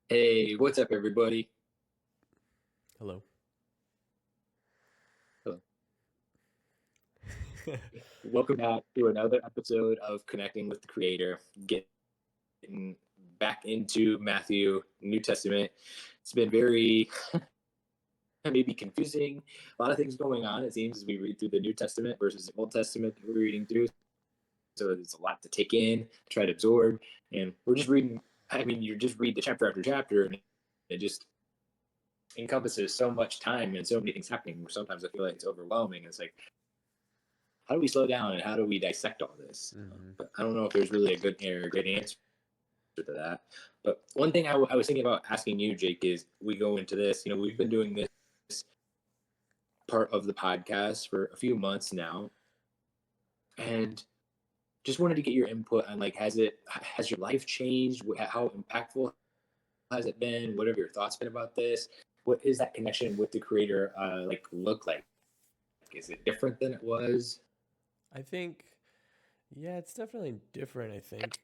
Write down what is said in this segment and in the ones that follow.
Hey, what's up, everybody? Hello. Hello. Welcome back to another episode of Connecting with the Creator, getting back into Matthew, New Testament. It's been very maybe confusing. A lot of things going on, it seems, as we read through the New Testament versus the Old Testament that we're reading through. So there's a lot to take in, try to absorb. And we're just reading, I mean, you just read the chapter after chapter, and it just encompasses so much time and so many things happening. Sometimes I feel like it's overwhelming. It's like, how do we slow down and how do we dissect all this? hmm But I don't know if there's really a good or a great answer to that. But one thing I was thinking about asking you, Jake, is we go into this. We've been doing this part of the podcast for a few months now, and just wanted to get your input on like, has your life changed? How impactful has it been? What have your thoughts been about this? What is that connection with the creator like look like? Is it different than it was? I think, yeah, it's definitely different. I think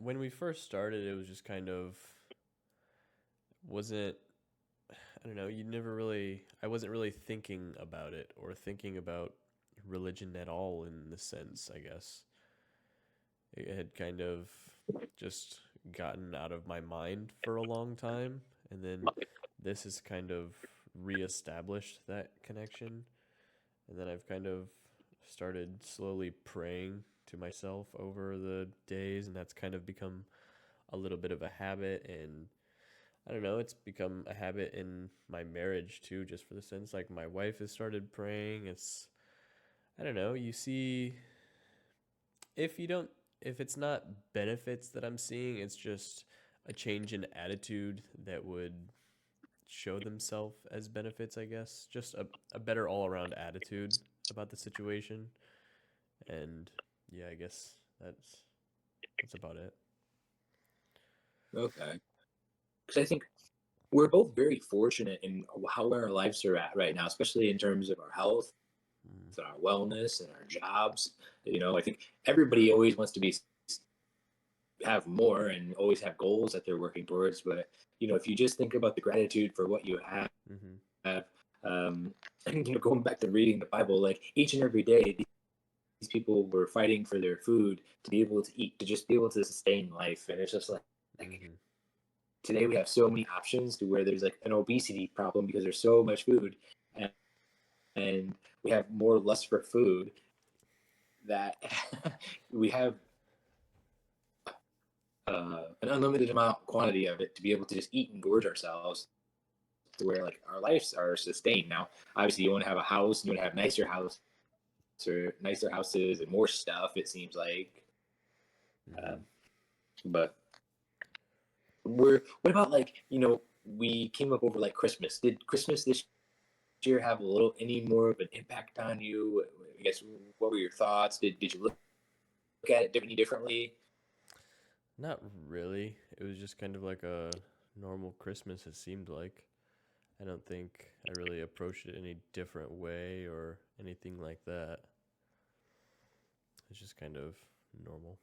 when we first started, it was just kind of wasn't. I don't know. You never really. I wasn't really thinking about it or thinking about religion at all in the sense. I guess it had kind of just gotten out of my mind for a long time, and then this has kind of reestablished that connection. And then I've kind of started slowly praying to myself over the days, and that's kind of become a little bit of a habit. And I don't know, it's become a habit in my marriage too, just for the sense like my wife has started praying. I don't know, you see, if you don't, if it's not benefits that I'm seeing, it's just a change in attitude that would show themselves as benefits, I guess. Just a better all around attitude about the situation. And yeah, I guess that's about it. Okay, because I think we're both very fortunate in how our lives are at right now, especially in terms of our health Mm. and our wellness and our jobs. I think everybody always wants to be have more and always have goals that they're working towards. But if you just think about the gratitude for what you Mm-hmm. have, and going back to reading the Bible, like each and every day, these people were fighting for their food to be able to eat, to just be able to sustain life, and it's just like Mm-hmm. today we have so many options to where there's like an obesity problem because there's so much food, and, and we have more lust for food that we have an unlimited amount quantity of it to be able to just eat and gorge ourselves to where like our lives are sustained. Now obviously you want to have a house and you want to have nicer houses and more stuff, it seems like, Mm-hmm. um, but what about like we came up over like Christmas. Did Christmas this year have a little any more of an impact on you? I guess, what were your thoughts? Did you look at it differently? Not really. It was just kind of like a normal Christmas, it seemed like. I don't think I really approached it any different way or anything like that. It's just kind of normal.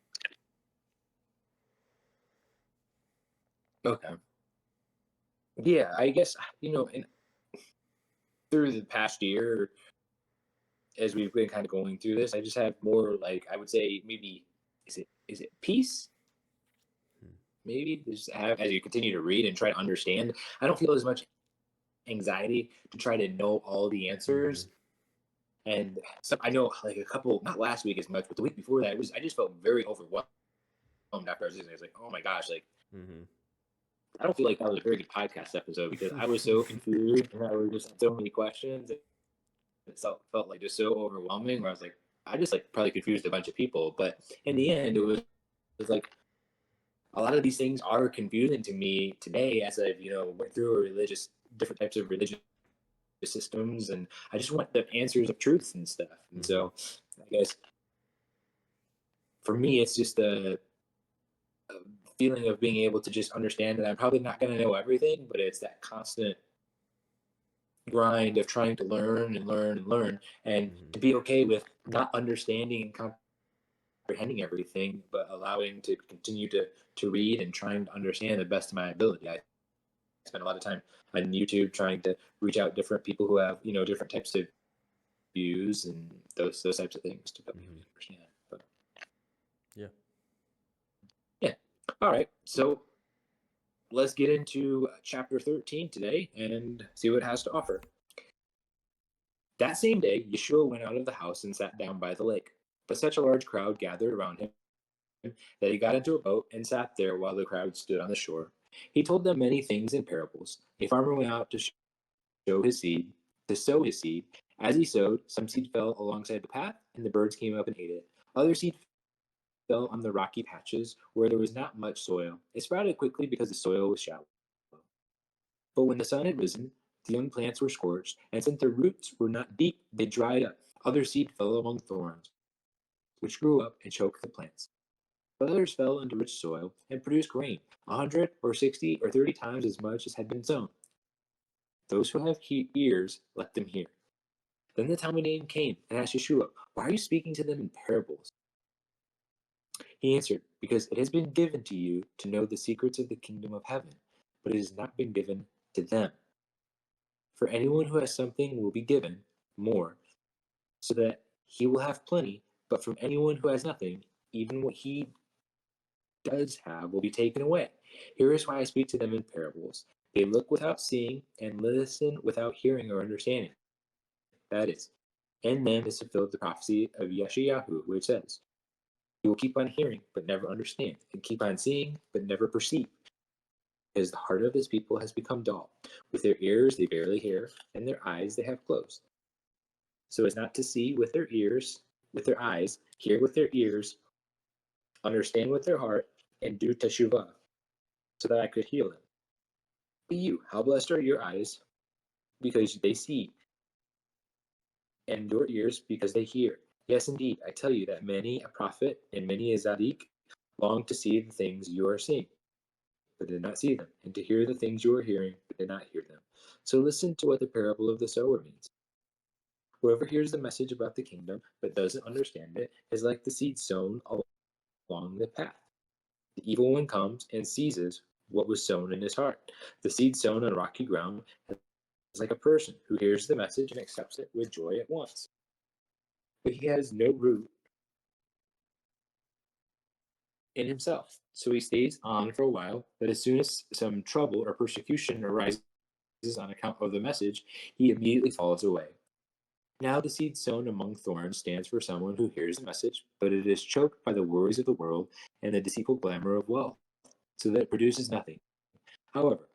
Okay. Yeah, I guess through the past year, as we've been kind of going through this, I just have more, like, I would say maybe, is it peace? Hmm. Maybe just have, as you continue to read and try to understand. I don't feel as much anxiety to try to know all the Mm-hmm. answers. And some I know like a couple, not last week as much, but the week before that, it was I just felt very overwhelmed after I was listening. I was like, oh my gosh, like Mm-hmm. I don't feel like that was a very good podcast episode because I was so confused and I was just had so many questions. It felt like just so overwhelming. Where I was like, I just like probably confused a bunch of people. But in the mm-hmm. end, it was like a lot of these things are confusing to me today as I've went through a religious different types of religious systems, and I just want the answers of truth and stuff. And Mm-hmm. so I guess for me, it's just a feeling of being able to just understand that I'm probably not going to know everything, but it's that constant grind of trying to learn and learn and learn, and Mm-hmm. to be okay with not understanding and comprehending everything, but allowing to continue to read and trying to understand the best of my ability. I spend a lot of time on YouTube trying to reach out different people who have different types of views and those types of things to help me Hmm. understand. But Yeah. yeah, all right. So let's get into chapter 13 today and see what it has to offer. That same day, Yeshua went out of the house and sat down by the lake. But such a large crowd gathered around him that he got into a boat and sat there while the crowd stood on the shore. He told them many things in parables. A farmer went out to show his seed, to sow his seed. As he sowed, some seed fell alongside the path, and the birds came up and ate it. Other seed fell on the rocky patches where there was not much soil. It sprouted quickly because the soil was shallow. But when the sun had risen, the young plants were scorched, and since their roots were not deep, they dried up. Other seed fell among thorns, which grew up and choked the plants. But others fell into rich soil and produced grain, 100 or 60 or 30 times as much as had been sown. Those who have ears, let them hear. Then the Talmudim came and asked Yeshua, "Why are you speaking to them in parables?" He answered, "Because it has been given to you to know the secrets of the kingdom of heaven, but it has not been given to them. For anyone who has something will be given more, so that he will have plenty, but from anyone who has nothing, even what he does have will be taken away. Here is why I speak to them in parables. They look without seeing and listen without hearing or understanding. That is, in them is fulfilled the prophecy of Yeshayahu, which says, You will keep on hearing, but never understand, and keep on seeing, but never perceive. Because the heart of his people has become dull. With their ears they barely hear, and their eyes they have closed, so as not to see with their ears, with their eyes, hear with their ears, understand with their heart, and do teshuvah, so that I could heal them. But you, how blessed are your eyes, because they see, and your ears, because they hear. Yes, indeed, I tell you that many a prophet and many a tzaddik long to see the things you are seeing, but did not see them, and to hear the things you are hearing, but did not hear them. So listen to what the parable of the sower means. Whoever hears the message about the kingdom, but doesn't understand it, is like the seed sown along the path. The evil one comes and seizes what was sown in his heart. The seed sown on rocky ground is like a person who hears the message and accepts it with joy at once. But he has no root in himself, so he stays on for a while, but as soon as some trouble or persecution arises on account of the message, he immediately falls away. Now the seed sown among thorns stands for someone who hears the message, but it is choked by the worries of the world and the deceitful glamour of wealth, so that it produces nothing. However,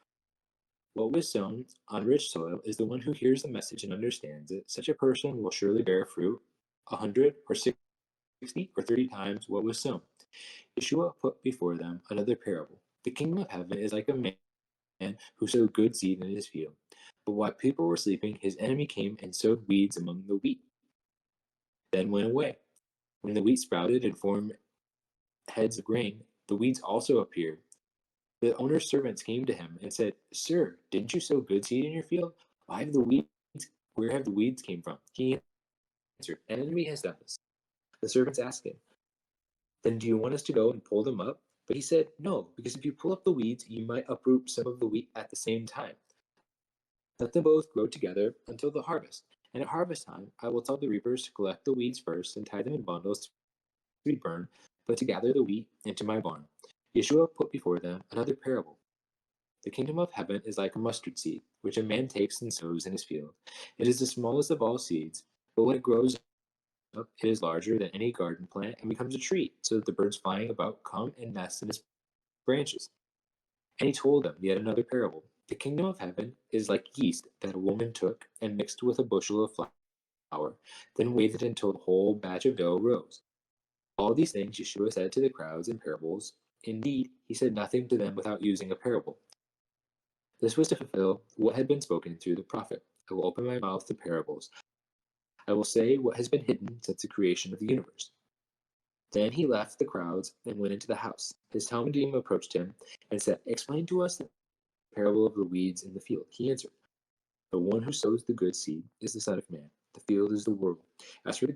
what was sown on rich soil is the one who hears the message and understands it. Such a person will surely bear fruit 100 or 60 or 30 times what was sown. Yeshua put before them another parable. The kingdom of heaven is like a man who sowed good seed in his field. But while people were sleeping, his enemy came and sowed weeds among the wheat, then went away. When the wheat sprouted and formed heads of grain, the weeds also appeared. The owner's servants came to him and said, "Sir, didn't you sow good seed in your field? Why have the weeds? Where have the weeds came from?" He answered, "An enemy has done this." The servants asked him, "Then do you want us to go and pull them up?" But he said, "No, because if you pull up the weeds, you might uproot some of the wheat at the same time. Let them both grow together until the harvest. And at harvest time, I will tell the reapers to collect the weeds first and tie them in bundles to be burned, but to gather the wheat into my barn." Yeshua put before them another parable. The kingdom of heaven is like a mustard seed, which a man takes and sows in his field. It is the smallest of all seeds, but when it grows up, it is larger than any garden plant and becomes a tree, so that the birds flying about come and nest in its branches. And he told them yet another parable. The kingdom of heaven is like yeast that a woman took and mixed with a bushel of flour, then waited until the whole batch of dough rose. All these things Yeshua said to the crowds in parables. Indeed, he said nothing to them without using a parable. This was to fulfill what had been spoken through the prophet. I will open my mouth to parables. I will say what has been hidden since the creation of the universe. Then he left the crowds and went into the house. His Talmudim approached him and said, "Explain to us the parable of the weeds in the field." He answered, "The one who sows the good seed is the Son of Man. The field is the world. As for the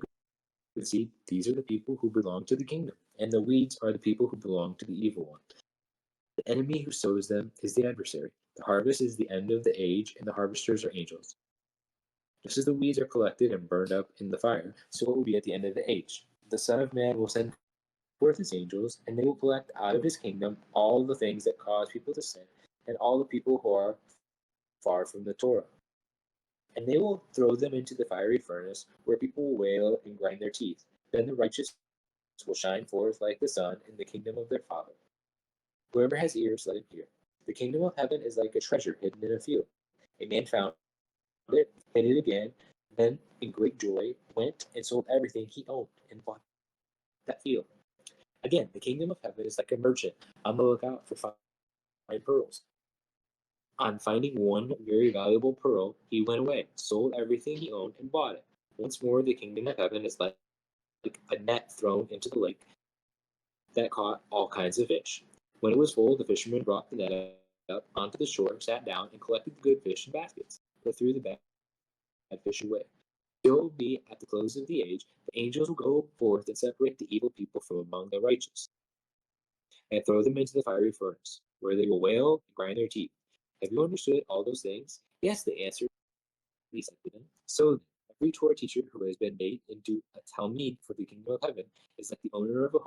the seed, these are the people who belong to the kingdom, and the weeds are the people who belong to the evil one. The enemy who sows them is the adversary. The harvest is the end of the age, and the harvesters are angels. Just as the weeds are collected and burned up in the fire, so it will be at the end of the age. The Son of Man will send forth his angels, and they will collect out of his kingdom all the things that cause people to sin, and all the people who are far from the Torah. And they will throw them into the fiery furnace, where people will wail and grind their teeth. Then the righteous will shine forth like the sun in the kingdom of their Father. Whoever has ears, let him hear. The kingdom of heaven is like a treasure hidden in a field. A man found it, hid it again, then in great joy went and sold everything he owned and bought that field. Again, the kingdom of heaven is like a merchant on the lookout for fine pearls. On finding one very valuable pearl, he went away, sold everything he owned, and bought it. Once more, the kingdom of heaven is like a net thrown into the lake that caught all kinds of fish. When it was full, the fishermen brought the net up onto the shore, sat down, and collected the good fish in baskets, but threw the bad fish away. So will be at the close of the age. The angels will go forth and separate the evil people from among the righteous, and throw them into the fiery furnace, where they will wail and grind their teeth. Have you understood all those things? Yes, they answered. He said to them. So then, every Torah teacher who has been made into a Talmud for the kingdom of heaven is like the owner of a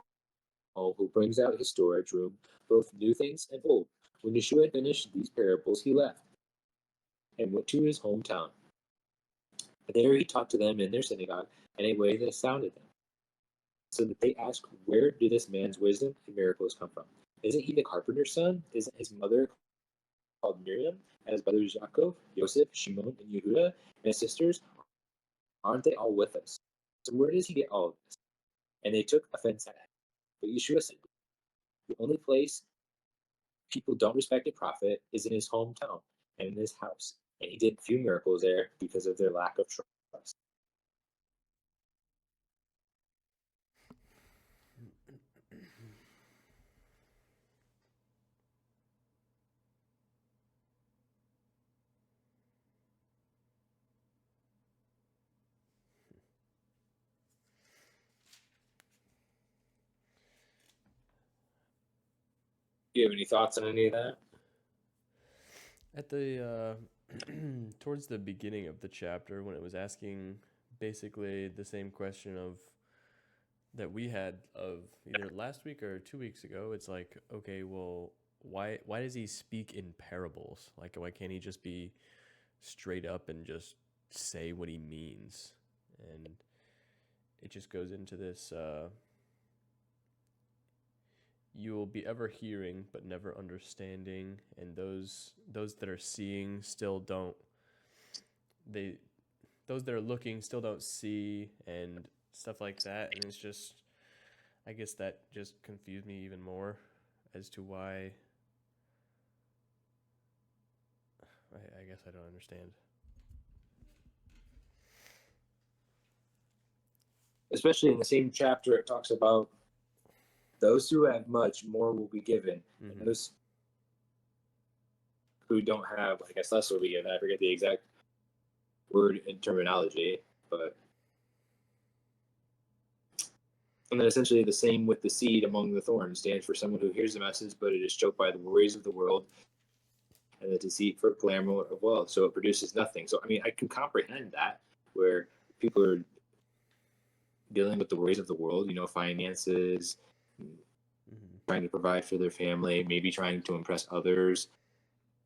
home who brings out his storage room, both new things and old. When Yeshua had finished these parables, he left and went to his hometown. There he taught to them in their synagogue in a way that astounded them, so that they asked, where did this man's wisdom and miracles come from? Isn't he the carpenter's son? Isn't his mother called Miriam, and his brothers Yaakov, Joseph, Shimon, and Yehuda, and his sisters? Aren't they all with us? So where does he get all of this? And they took offense at it. But Yeshua said, the only place people don't respect a prophet is in his hometown and in his house. And he did few miracles there because of their lack of trust. Do you have any thoughts on any of that? At the towards the beginning of the chapter, when it was asking basically the same question of that we had of either last week or 2 weeks ago, it's like, okay, well, why does he speak in parables? Like, why can't he just be straight up and just say what he means? And it just goes into this. You will be ever hearing but never understanding, and those that are seeing still don't they those that are looking still don't see, and stuff like that. And it's just, I guess that just confused me even more as to why. I guess I don't understand. Especially in the same chapter, it talks about those who have much, more will be given. Mm-hmm. And those who don't have, I guess, less will be given. I forget the exact word and terminology, but. And then essentially the same with the seed among the thorns stands for someone who hears the message, but it is choked by the worries of the world and the deceit for glamour of wealth, so it produces nothing. So, I mean, I can comprehend that, where people are dealing with the worries of the world, finances, trying to provide for their family, maybe trying to impress others.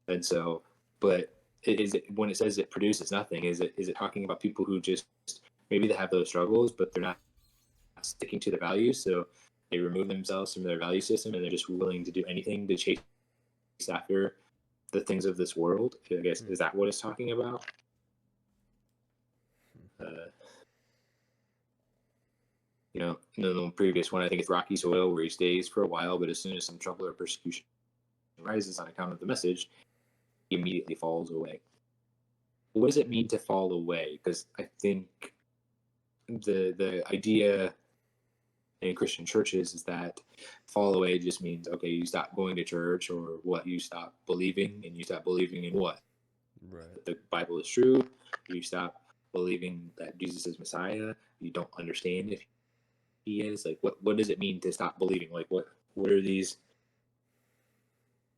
And so, but when it says it produces nothing, is it talking about people who just maybe they have those struggles, but they're not sticking to the values, so they remove themselves from their value system and they're just willing to do anything to chase after the things of this world? I guess, is that what it's talking about? In the previous one, I think it's rocky soil where he stays for a while, but as soon as some trouble or persecution rises on account of the message, he immediately falls away. What does it mean to fall away? Because I think the idea in Christian churches is that fall away just means, okay, you stop going to church, or what, you stop believing, and you stop believing in what? Right. The Bible is true. You stop believing that Jesus is Messiah. You don't understand if he is. Like, what does it mean to stop believing? Like, what are these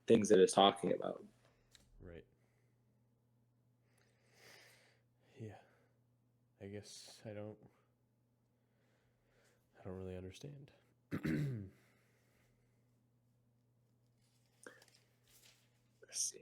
things that it's talking about? Right. Yeah. I guess I don't really understand. Let's see.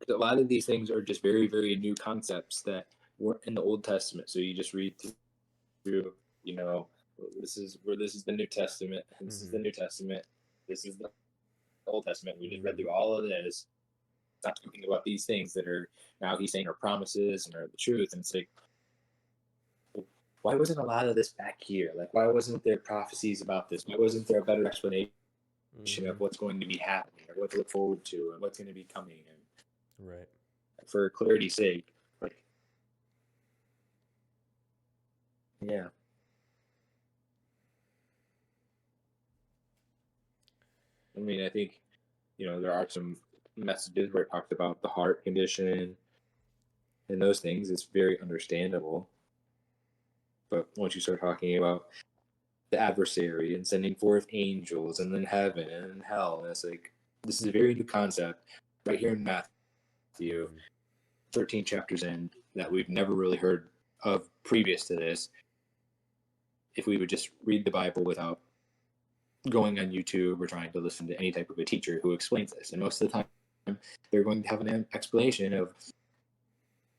A lot of these things are just very, very new concepts that weren't in the Old Testament. So you just read through, you know, this is the New Testament, and this is the Mm-hmm. New Testament, this is the Old Testament. We just read Mm-hmm. through all of this, not talking about these things that are now he's saying are promises and are the truth. And it's like, why wasn't a lot of this back here? Like, why wasn't there prophecies about this? Why wasn't there a better explanation Mm-hmm. of what's going to be happening or what to look forward to and what's going to be coming? And Right. for clarity's sake, like, yeah. I mean, I think, there are some messages where it talks about the heart condition and those things. It's very understandable. But once you start talking about the adversary and sending forth angels and then heaven and hell, and it's like, this is a very new concept right here in Matthew, Mm-hmm. 13 chapters in, that we've never really heard of previous to this. If we would just read the Bible without going on YouTube or trying to listen to any type of a teacher who explains this. And most of the time, they're going to have an explanation of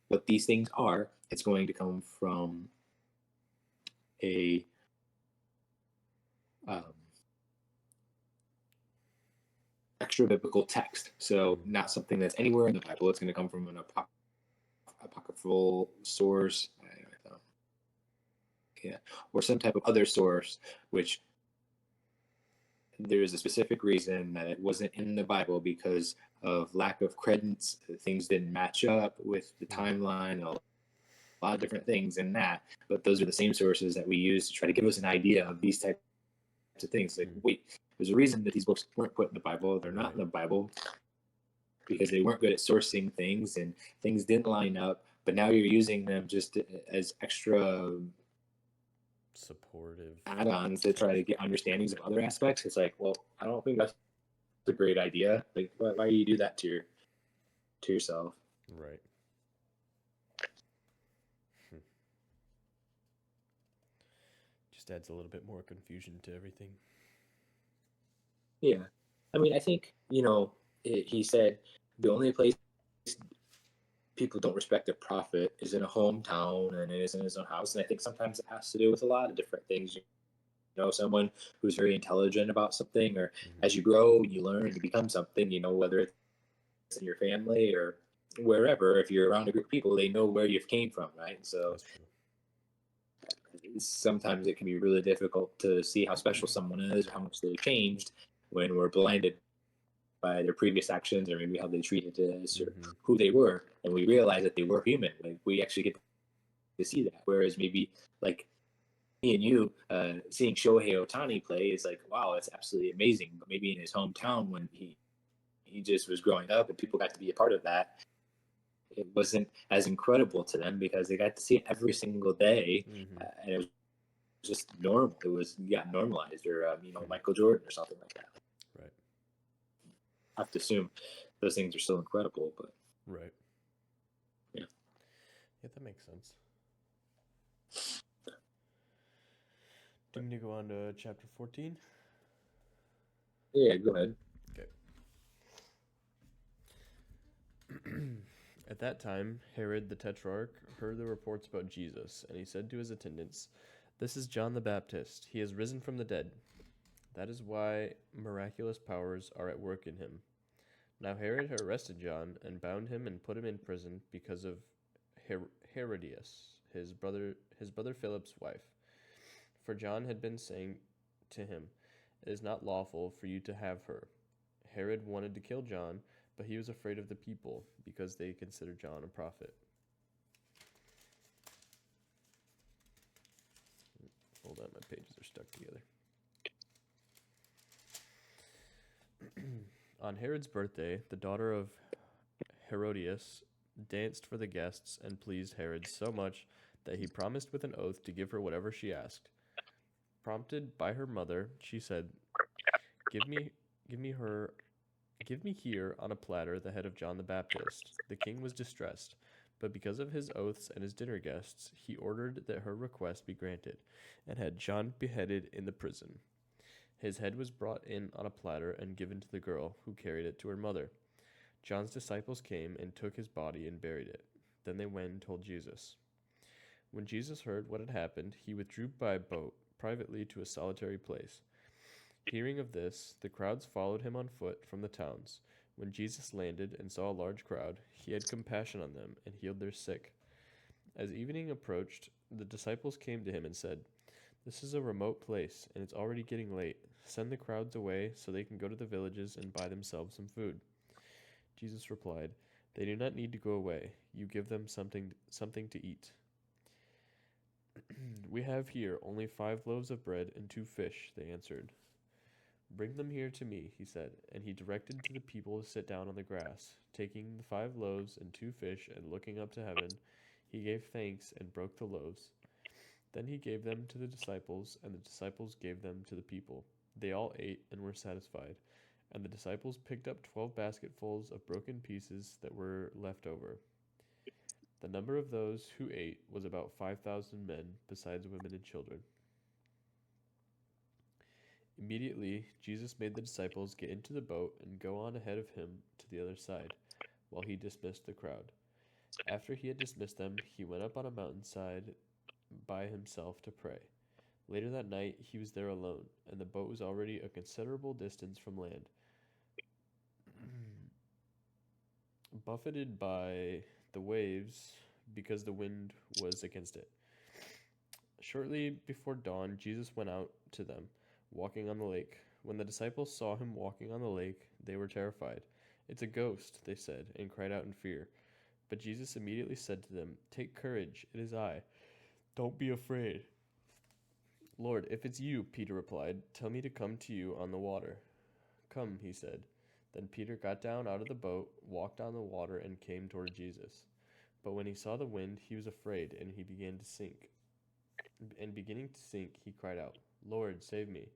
what these things are. It's going to come from a um, extra biblical text. So Mm-hmm. not something that's anywhere in the Bible. It's going to come from an apocryphal source, yeah, or some type of other source, which there's a specific reason that it wasn't in the Bible because of lack of credence. Things didn't match up with the timeline, a lot of different things in that. But those are the same sources that we use to try to give us an idea of these types of things. Like, wait, there's a reason that these books weren't put in the Bible. They're not in the Bible because they weren't good at sourcing things and things didn't line up. But now you're using them just as extra Supportive. add-ons to try to get understandings of other aspects. It's like, well, I don't think that's a great idea. Like, why do you do that to yourself? Right. Just adds a little bit more confusion to everything. Yeah, I mean, I think he said the only place people don't respect a prophet is in a hometown and it is in his own house. And I think sometimes it has to do with a lot of different things. Someone who's very intelligent about something, or Mm-hmm. as you grow, you learn, you become something. Whether it's in your family or wherever. If you're around a group of people, they know where you've came from, right? So That's true. sometimes it can be really difficult to see how special someone is, or how much they've changed when we're blinded by their previous actions or maybe how they treated us or Mm-hmm. who they were, and we realize that they were human. Like, we actually get to see that. Whereas maybe like me and you seeing Shohei Otani play is like, wow, it's absolutely amazing. But maybe in his hometown when he just was growing up and people got to be a part of that, it wasn't as incredible to them because they got to see it every single day, Mm-hmm. and it was just normal. It was normalized, or Mm-hmm. Michael Jordan or something like that. Right. I have to assume those things are still incredible, but Right. yeah. Yeah, that makes sense. Do you need to go on to chapter 14? Yeah, go ahead. Okay. At that time, Herod the Tetrarch heard the reports about Jesus, and he said to his attendants, "This is John the Baptist. He has risen from the dead. That is why miraculous powers are at work in him." Now Herod had arrested John and bound him and put him in prison because of Herodias, his brother Philip's wife. For John had been saying to him, "It is not lawful for you to have her." Herod wanted to kill John, but he was afraid of the people because they considered John a prophet. Hold on, my pages are stuck together. On Herod's birthday, the daughter of Herodias danced for the guests and pleased Herod so much that he promised with an oath to give her whatever she asked. Prompted by her mother, she said, "Give me, give me her, give me here on a platter the head of John the Baptist." The king was distressed, but because of his oaths and his dinner guests, he ordered that her request be granted, and had John beheaded in the prison. His head was brought in on a platter and given to the girl, who carried it to her mother. John's disciples came and took his body and buried it. Then they went and told Jesus. When Jesus heard what had happened, he withdrew by boat privately to a solitary place. Hearing of this, the crowds followed him on foot from the towns. When Jesus landed and saw a large crowd, he had compassion on them and healed their sick. As evening approached, the disciples came to him and said, "This is a remote place, and it's already getting late. Send the crowds away so they can go to the villages and buy themselves some food." Jesus replied, "They do not need to go away. You give them something to eat." "We have here only 5 loaves of bread and 2 fish," they answered. "Bring them here to me," he said, and he directed to the people to sit down on the grass. Taking the 5 loaves and 2 fish and looking up to heaven, he gave thanks and broke the loaves. Then he gave them to the disciples, and the disciples gave them to the people. They all ate and were satisfied, and the disciples picked up 12 basketfuls of broken pieces that were left over. The number of those who ate was about 5,000 men, besides women and children. Immediately, Jesus made the disciples get into the boat and go on ahead of him to the other side, while he dismissed the crowd. After he had dismissed them, he went up on a mountainside by himself to pray. Later that night, he was there alone, and the boat was already a considerable distance from land. Buffeted by the waves because the wind was against it. Shortly before dawn, Jesus went out to them, walking on the lake. When the disciples saw him walking on the lake, they were terrified. "It's a ghost," they said, and cried out in fear. But Jesus immediately said to them, "Take courage, it is I. Don't be afraid." "Lord, if it's you," Peter replied, "tell me to come to you on the water." "Come," he said. Then Peter got down out of the boat, walked on the water, and came toward Jesus. But when he saw the wind, he was afraid, and he began to sink. And beginning to sink, he cried out, "Lord, save me."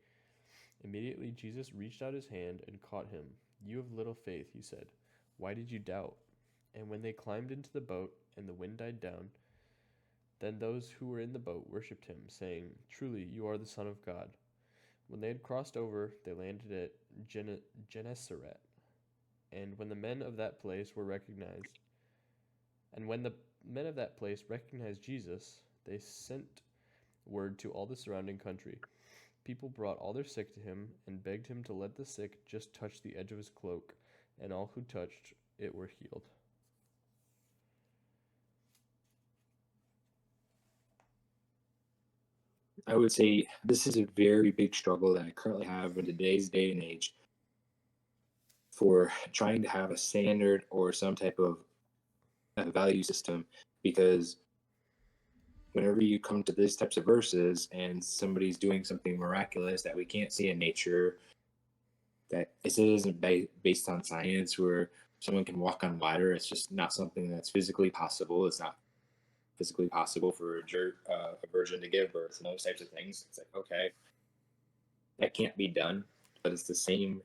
Immediately Jesus reached out his hand and caught him. "You have little faith," he said. "Why did you doubt?" And when they climbed into the boat and the wind died down, then those who were in the boat worshipped him, saying, "Truly, you are the Son of God." When they had crossed over, they landed at Gennesaret. And when the men of that place recognized Jesus, they sent word to all the surrounding country. People brought all their sick to him and begged him to let the sick just touch the edge of his cloak, and all who touched it were healed. I would say this is a very big struggle that I currently have in today's day and age for trying to have a standard or some type of value system, because whenever you come to these types of verses and somebody's doing something miraculous that we can't see in nature, that it isn't based on science, where someone can walk on water, it's just not something that's physically possible. It's not physically possible for a virgin to give birth and those types of things. It's like, okay, that can't be done. But it's the same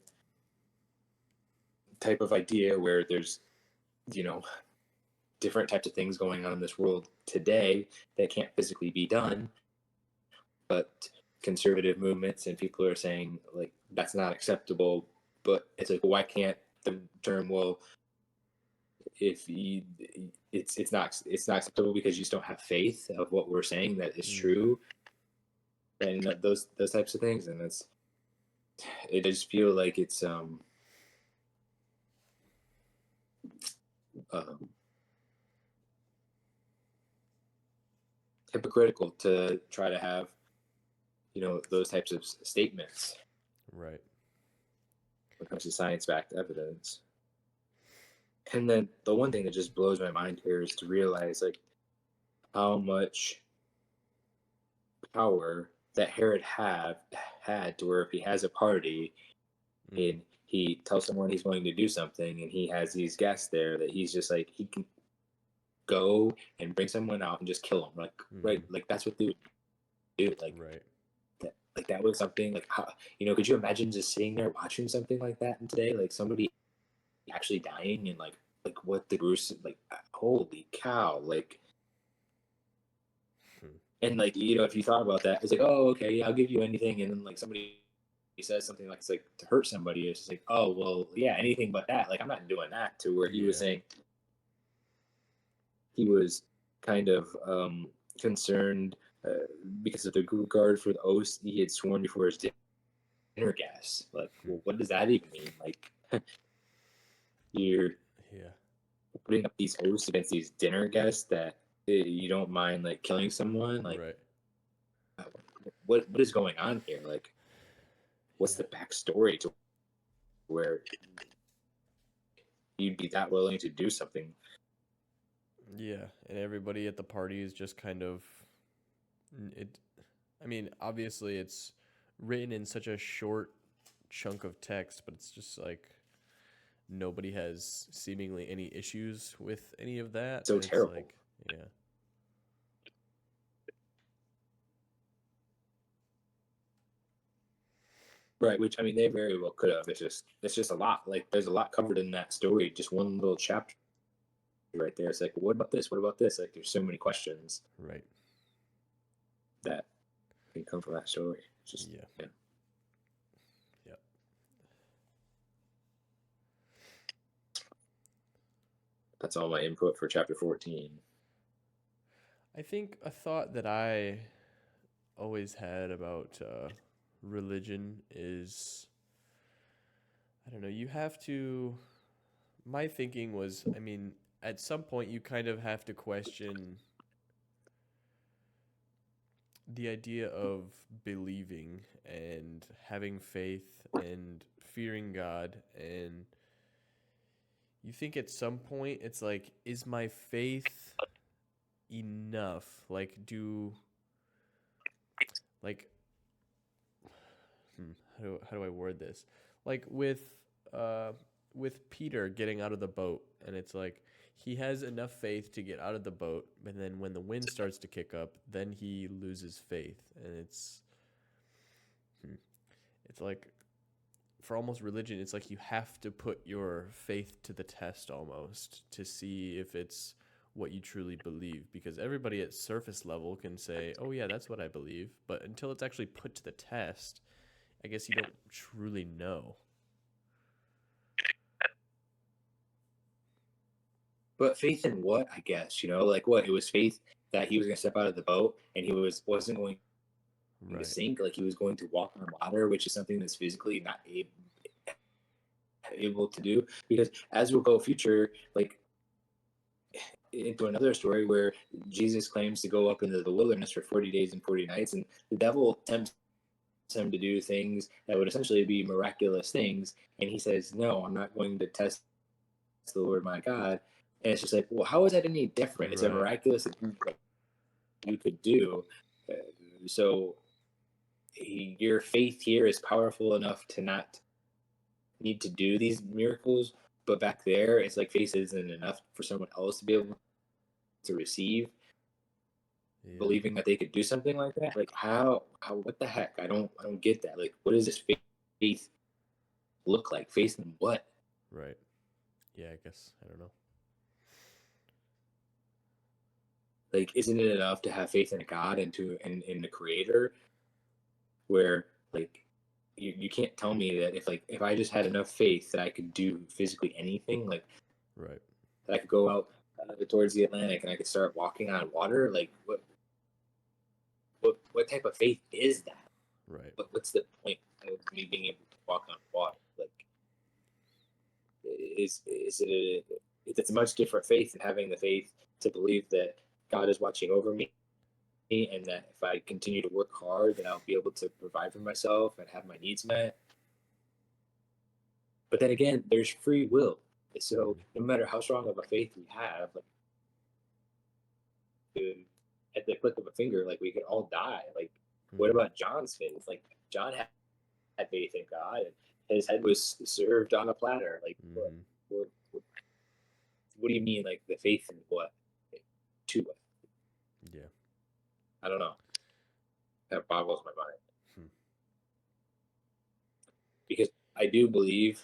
type of idea where there's, you know, different types of things going on in this world today that can't physically be done, but conservative movements and people are saying like that's not acceptable. But it's like, why can't the term, well, if you, it's not acceptable because you just don't have faith of what we're saying that is true, and those types of things. And it just feel like it's um hypocritical to try to have, those types of statements Right. when it comes to science-backed evidence. And then the one thing that just blows my mind here is to realize like how much power that Herod had to where if he has a party and he tells someone he's going to do something, and he has these guests there that he's just like he can go and bring someone out and just kill them, like right, Mm-hmm. like that's what they would do, Right. like that was something like how could you imagine just sitting there watching something like that and today, like somebody actually dying and like what the gruesome like holy cow like. Hmm. And like if you thought about that, it's like, oh, okay, yeah, I'll give you anything. And then like somebody says something like it's like to hurt somebody, it's just like, oh well, yeah, anything but that. Like I'm not doing that. To where he was Yeah. saying he was kind of concerned because of the regard for the oath he had sworn before his dinner guests. Like, Hmm. well, what does that even mean? Like you're Yeah. putting up these oaths against these dinner guests that you don't mind like killing someone. Like, Right. what is going on here? Like, what's Yeah. the backstory to where you'd be that willing to do something? Yeah. And everybody at the party is just kind of it. I mean, obviously, it's written in such a short chunk of text, but it's just like nobody has seemingly any issues with any of that. So And it's terrible. like, yeah. Right, which I mean they very well could have. It's just a lot. Like there's a lot covered in that story. Just one little chapter right there. It's like, what about this? What about this? Like there's so many questions Right. that can come from that story. It's just Yeah. yeah. Yeah. That's all my input for chapter 14. I think a thought that I always had about religion is I don't know, you have to. My thinking was, I mean, at some point you kind of have to question the idea of believing and having faith and fearing God. And you think at some point it's like, is my faith enough? Like, how do I word this? Like uh, with Peter getting out of the boat, and it's like he has enough faith to get out of the boat, but then when the wind starts to kick up, then he loses faith, and hmm, it's like for almost religion, it's like you have to put your faith to the test almost to see if it's what you truly believe because everybody at surface level can say, "Oh yeah, that's what I believe," but until it's actually put to the test, I guess you don't truly know. But faith in what? I guess like what it was faith that he was going to step out of the boat and he wasn't going to Right. sink. Like he was going to walk on water, which is something that's physically not able to do. Because as we'll go future, like into another story where Jesus claims to go up into the wilderness for 40 days and 40 nights, and the devil tempts him to do things that would essentially be miraculous things. And he says, no, I'm not going to test the Lord my God. And it's just like, well, how is that any different? It's a Right. miraculous thing you could do. Uh, so your faith here is powerful enough to not need to do these miracles. But back there, it's like faith isn't enough for someone else to be able to receive, Yeah. believing that they could do something like that. Like how what the heck? I don't get that. Like what does this faith look like? Faith in what? Right. Yeah, I guess I don't know. Like isn't it enough to have faith in a God and in the creator where like you can't tell me that if I just had enough faith that I could do physically anything, like Right. that I could go out towards the Atlantic and I could start walking on water. Like what type of faith is that? Right. What's the point of me being able to walk on water? Like is it it's a much different faith than having the faith to believe that God is watching over me and that if I continue to work hard, then I'll be able to provide for myself and have my needs met. But then again, there's free will. So Mm-hmm. no matter how strong of a faith we have, like at the click of a finger, like we could all die. Like what Mm-hmm. about John's faith? Like John had faith in God, his head was served on a platter. Like, Hmm. what do you mean? Like the faith in what? Like, to what? Yeah. I don't know. That boggles my mind Hmm. because I do believe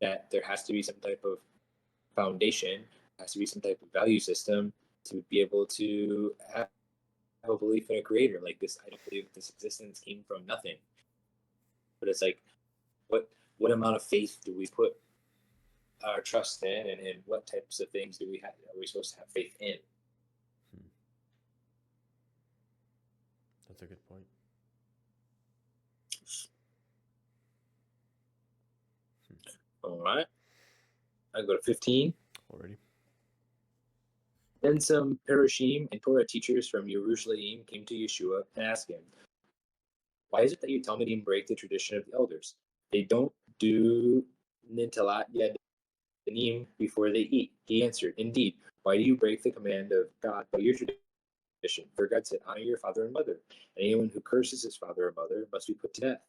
that there has to be some type of foundation, has to be some type of value system to be able to have a belief in a creator. Like this, I don't believe this existence came from nothing. But it's like, what what amount of faith do we put our trust in, and what types of things do we have? Are we supposed to have faith in? Hmm. That's a good point. Hmm. All right, I go to 15. Already. Then some Parashim and Torah teachers from Jerusalem came to Yeshua and asked him, "Why is it that you Talmudim break the tradition of the elders? They don't do Nintalat Yadanim before they eat." He answered, "Indeed, why do you break the command of God by your tradition? For God said, 'Honor your father and mother,' and anyone who curses his father or mother must be put to death.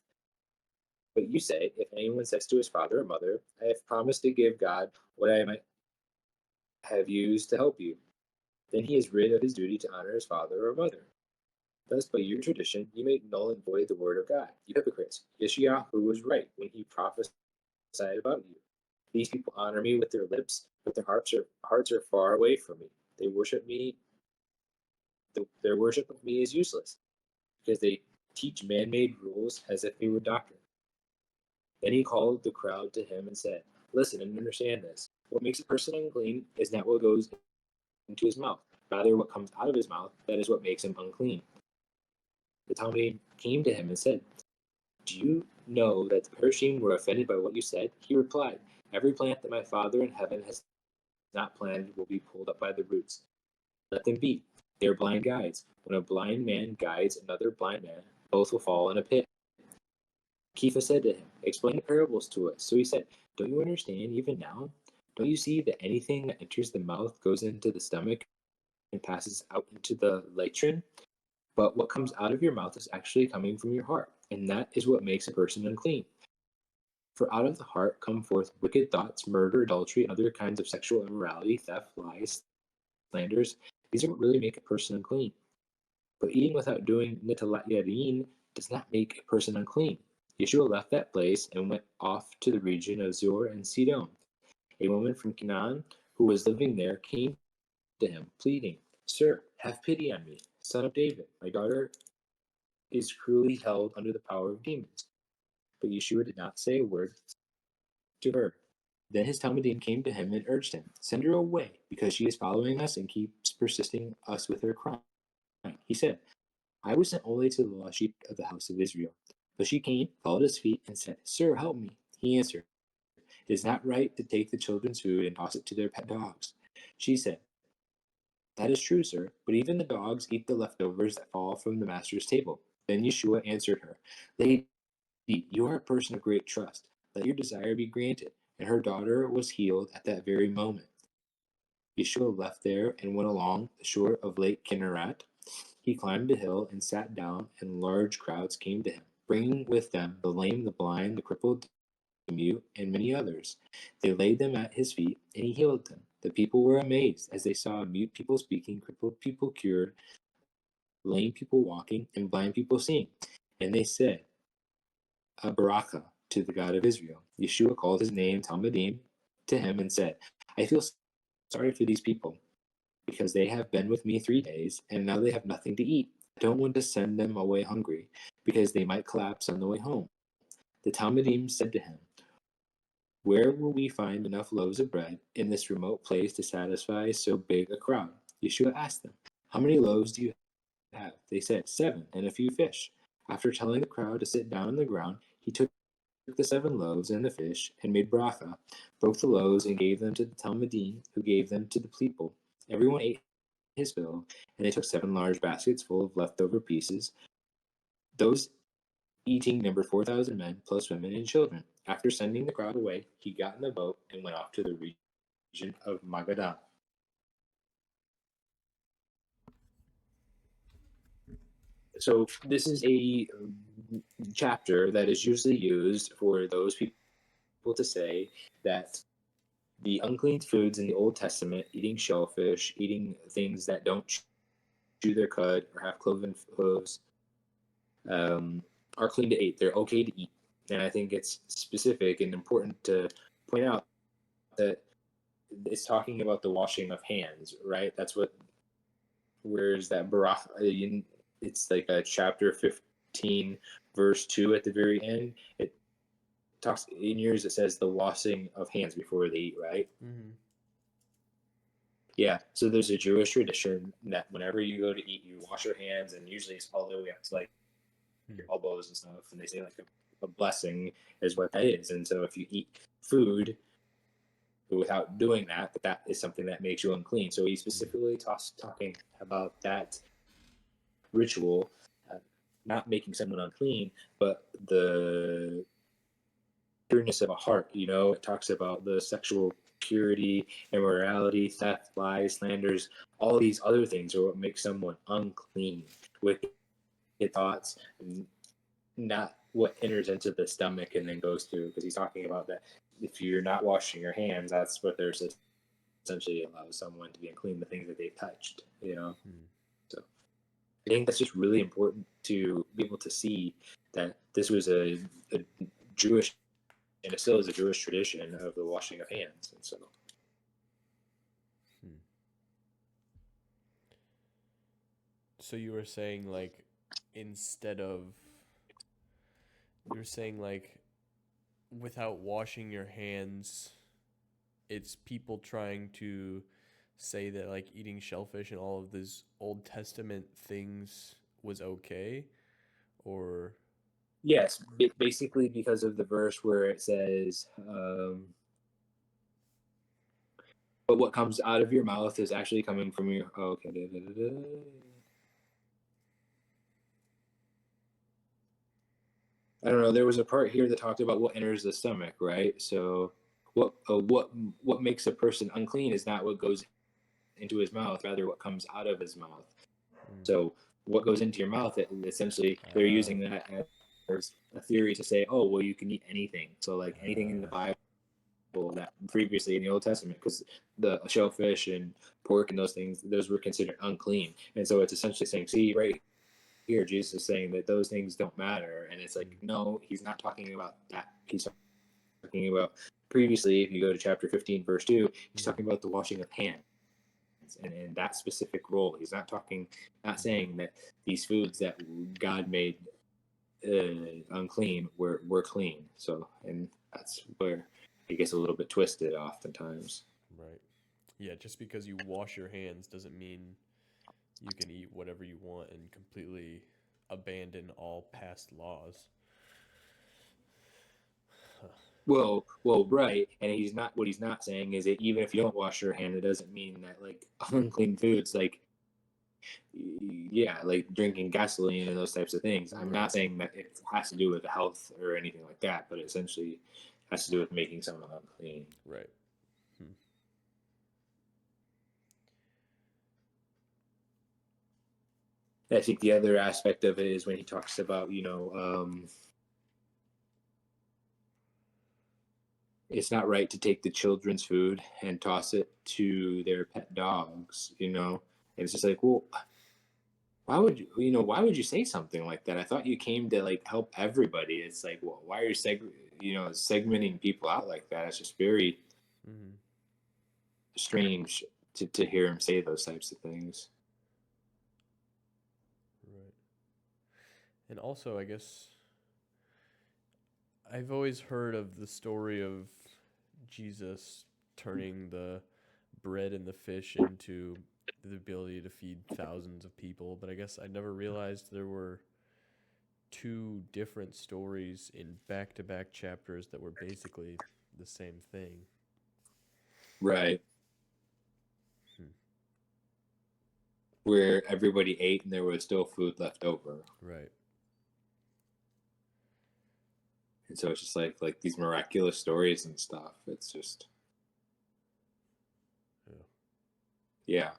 But you say, if anyone says to his father or mother, 'I have promised to give God what I might have used to help you,' then he is rid of his duty to honor his father or mother. Thus, by your tradition, you make null and void the word of God. You hypocrites! Yeshayahu was right when he prophesied about you. These people honor me with their lips, but their hearts are far away from me. They worship me. Their worship of me is useless because they teach man-made rules as if they were doctrine." Then he called the crowd to him and said, "Listen and understand this. What makes a person unclean is not what goes into his mouth. Rather, what comes out of his mouth, that is what makes him unclean." The Talmud came to him and said, "Do you know that the Persians were offended by what you said?" He replied, "Every plant that my Father in heaven has not planted will be pulled up by the roots. Let them be. They are blind guides. When a blind man guides another blind man, both will fall in a pit." Kefa said to him, "Explain the parables to us." So he said, "Don't you understand even now? Don't you see that anything that enters the mouth goes into the stomach and passes out into the latrine? But what comes out of your mouth is actually coming from your heart, and that is what makes a person unclean. For out of the heart come forth wicked thoughts, murder, adultery, other kinds of sexual immorality, theft, lies, slanders. These are what really make a person unclean. But eating without doing nitalat yadin does not make a person unclean." Yeshua left that place and went off to the region of Zor and Sidon. A woman from Canaan who was living there came to him, pleading, "Sir, have pity on me, son of David. My daughter is cruelly held under the power of demons." But Yeshua did not say a word to her. Then his Talmudim came to him and urged him, "Send her away, because she is following us and keeps persisting us with her crime." He said, "I was sent only to the lost sheep of the house of Israel." But she came, fell at his feet, and said, "Sir, help me." He answered, "It is not right to take the children's food and toss it to their pet dogs." She said, "That is true, sir, but even the dogs eat the leftovers that fall from the master's table." Then Yeshua answered her, "Lady, you are a person of great trust. Let your desire be granted." And her daughter was healed at that very moment. Yeshua left there and went along the shore of Lake Kinneret. He climbed a hill and sat down, and large crowds came to him, bringing with them the lame, the blind, the crippled, the mute, and many others. They laid them at his feet, and he healed them. The people were amazed as they saw mute people speaking, crippled people cured, lame people walking, and blind people seeing. And they said, "A Baraka to the God of Israel." Yeshua called his name Talmudim to him and said, "I feel sorry for these people, because they have been with me 3 days, and now they have nothing to eat. I don't want to send them away hungry, because they might collapse on the way home." The Talmudim said to him, "Where will we find enough loaves of bread in this remote place to satisfy so big a crowd?" Yeshua asked them, "How many loaves do you have?" They said, "7, and a few fish." After telling the crowd to sit down on the ground, he took the 7 loaves and the fish, and made bracha, broke the loaves, and gave them to the Talmudim, who gave them to the people. Everyone ate his fill, and they took 7 large baskets full of leftover pieces. Those eating numbered 4,000 men, plus women and children. After sending the crowd away, he got in the boat and went off to the region of Magadan. So this is a chapter that is usually used for those people to say that the unclean foods in the Old Testament, eating shellfish, eating things that don't chew their cud or have cloven hooves, um, are clean to eat. They're okay to eat. And I think it's specific and important to point out that it's talking about the washing of hands, right? That's what, where's that barach? It's like a chapter 15, verse 2 at the very end. It talks in yours, it says the washing of hands before they eat, right? Mm-hmm. Yeah. So there's a Jewish tradition that whenever you go to eat, you wash your hands, and usually it's all the way up to like your elbows and stuff. And they say like a blessing is what that is. And so if you eat food without doing that, that is something that makes you unclean. So he specifically talking about that ritual, not making someone unclean, but the pureness of a heart. You know, it talks about the sexual purity, immorality, theft, lies, slanders. All these other things are what makes someone unclean. Wicked thoughts, not what enters into the stomach and then goes through. Because he's talking about that if you're not washing your hands, that's what there's essentially allows someone to be unclean, the things that they've touched. You know, so I think that's just really important to be able to see that this was a Jewish, and it still is a Jewish tradition of the washing of hands. And so, So you were saying like instead of you were saying like without washing your hands, it's people trying to say that like eating shellfish and all of these Old Testament things was okay, or yes, basically because of the verse where it says, but what comes out of your mouth is actually coming from your. Oh, okay. I don't know. There was a part here that talked about what enters the stomach, right? So, what makes a person unclean is not what goes into his mouth, rather what comes out of his mouth. So, what goes into your mouth, essentially, they're using that as a theory to say, oh, well, you can eat anything. So, like anything in the Bible that previously in the Old Testament, because the shellfish and pork and those things, those were considered unclean. And so it's essentially saying, see, right here, Jesus is saying that those things don't matter. And it's like, no, he's not talking about that. He's talking about previously, if you go to chapter 15, verse 2, he's talking about the washing of hands. And in that specific role, he's not saying that these foods that God made unclean were clean. So, and that's where it gets a little bit twisted oftentimes. right? Yeah, just because you wash your hands doesn't mean you can eat whatever you want and completely abandon all past laws. Right. And he's not, what he's not saying is that even if you don't wash your hand, it doesn't mean that like unclean foods, like, yeah, like drinking gasoline and those types of things. I'm not saying that it has to do with health or anything like that, but it essentially has to do with making someone unclean. Right. I think the other aspect of it is when he talks about, it's not right to take the children's food and toss it to their pet dogs, And it's just like, well, why would you say something like that? I thought you came to like help everybody. It's like, well, why are you segmenting people out like that? It's just very strange to hear him say those types of things. Right. And also, I guess I've always heard of the story of Jesus turning the bread and the fish into the ability to feed thousands of people, but I guess I never realized there were two different stories in back-to-back chapters that were basically the same thing. Right. Where everybody ate and there was still food left over. Right. And so it's just like these miraculous stories and stuff. It's just, yeah.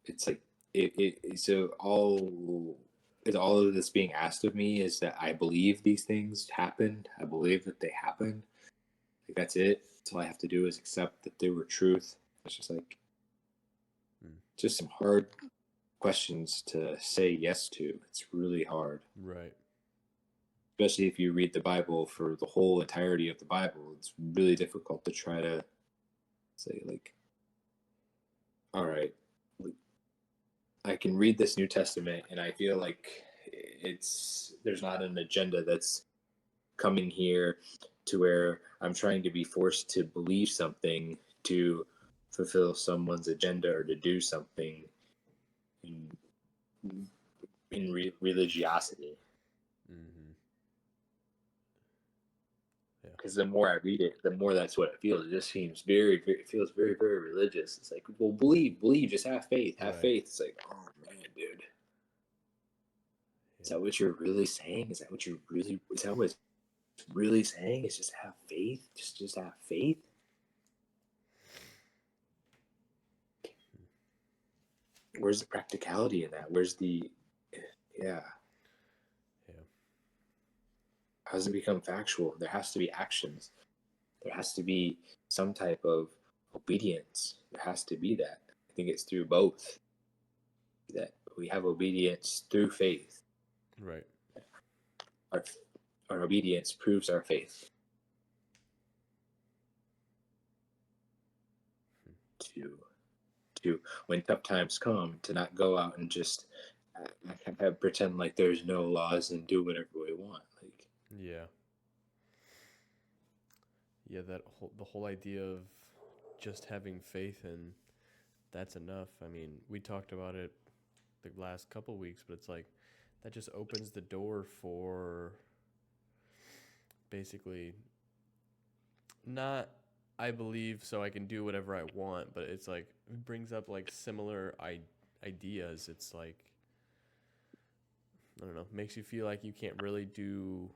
It's like so all is all of this being asked of me is that I believe these things happened. I believe that they happened. Like that's it. That's all I have to do is accept that they were truth. It's just like Mm. just some hard questions to say yes to. It's really hard. Right. Especially if you read the Bible for the whole entirety of the Bible. It's really difficult to try to say like, all right, I can read this New Testament and I feel like there's not an agenda that's coming here to where I'm trying to be forced to believe something to fulfill someone's agenda or to do something in, religiosity. Mm-hmm. Yeah. Because the more I read it, the more that's what it feels. It just seems it feels very, very religious. It's like, well, believe, just have faith, have Right. faith. It's like, oh man, dude, is Yeah. that what you're really saying? Is that what it's really saying? Is just have faith, just have faith. Where's the practicality in that? Where's the, yeah? Yeah. How does it become factual? There has to be actions. There has to be some type of obedience. There has to be that. I think it's through both that we have obedience through faith. Right. Our, our obedience proves our faith. To when tough times come, to not go out and just pretend like there's no laws and do whatever we want. Like, Yeah. Yeah, the whole idea of just having faith and that's enough. I mean, we talked about it the last couple weeks, but it's like that just opens the door for basically not I believe so I can do whatever I want, but it's like it brings up like similar ideas. It's like I don't know, makes you feel like you can't really do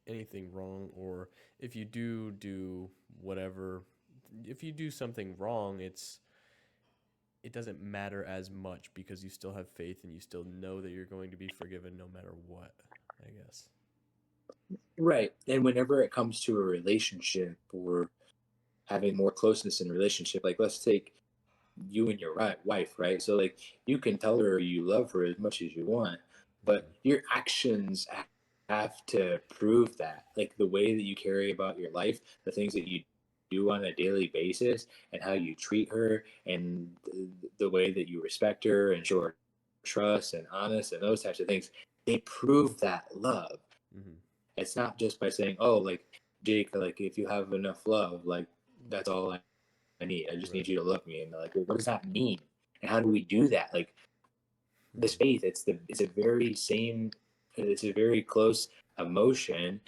anything wrong, or if you do whatever, if you do something wrong, it doesn't matter as much because you still have faith and you still know that you're going to be forgiven no matter what, I guess. right. And whenever it comes to a relationship or having more closeness in a relationship, like let's take you and your wife, right? So like you can tell her you love her as much as you want, but Mm-hmm. your actions have to prove that. Like the way that you carry about your life, the things that you do on a daily basis, and how you treat her, and the way that you respect her and show her trust and honest and those types of things, they prove that love. Mm-hmm. It's not just by saying, "Oh, like Jake, like if you have enough love, like that's all I need. I just Right. need you to love me." And like, well, what does that mean? And how do we do that? Like this Mm-hmm. faith, it's a very close emotion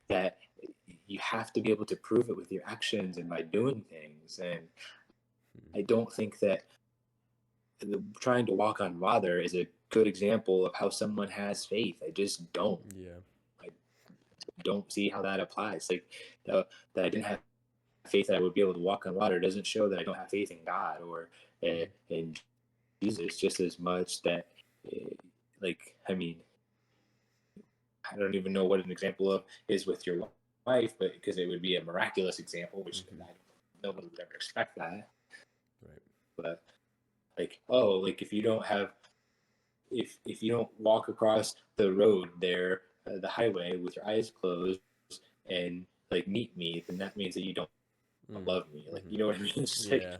that you have to be able to prove it with your actions and by doing things. And I don't think that trying to walk on water is a good example of how someone has faith. I just don't. Yeah. I don't see how that applies. Like that I didn't have faith that I would be able to walk on water doesn't show that I don't have faith in God or Mm-hmm. in Jesus just as much that, uh, like, I mean, I don't even know what an example of is with your wife, but because it would be a miraculous example, which Mm-hmm. nobody would ever expect that. Right. But like, oh, like if you don't walk across the road there, the highway with your eyes closed and like meet me, then that means that you don't love me. Like, Mm-hmm. you know what I mean? It's just like, Yeah.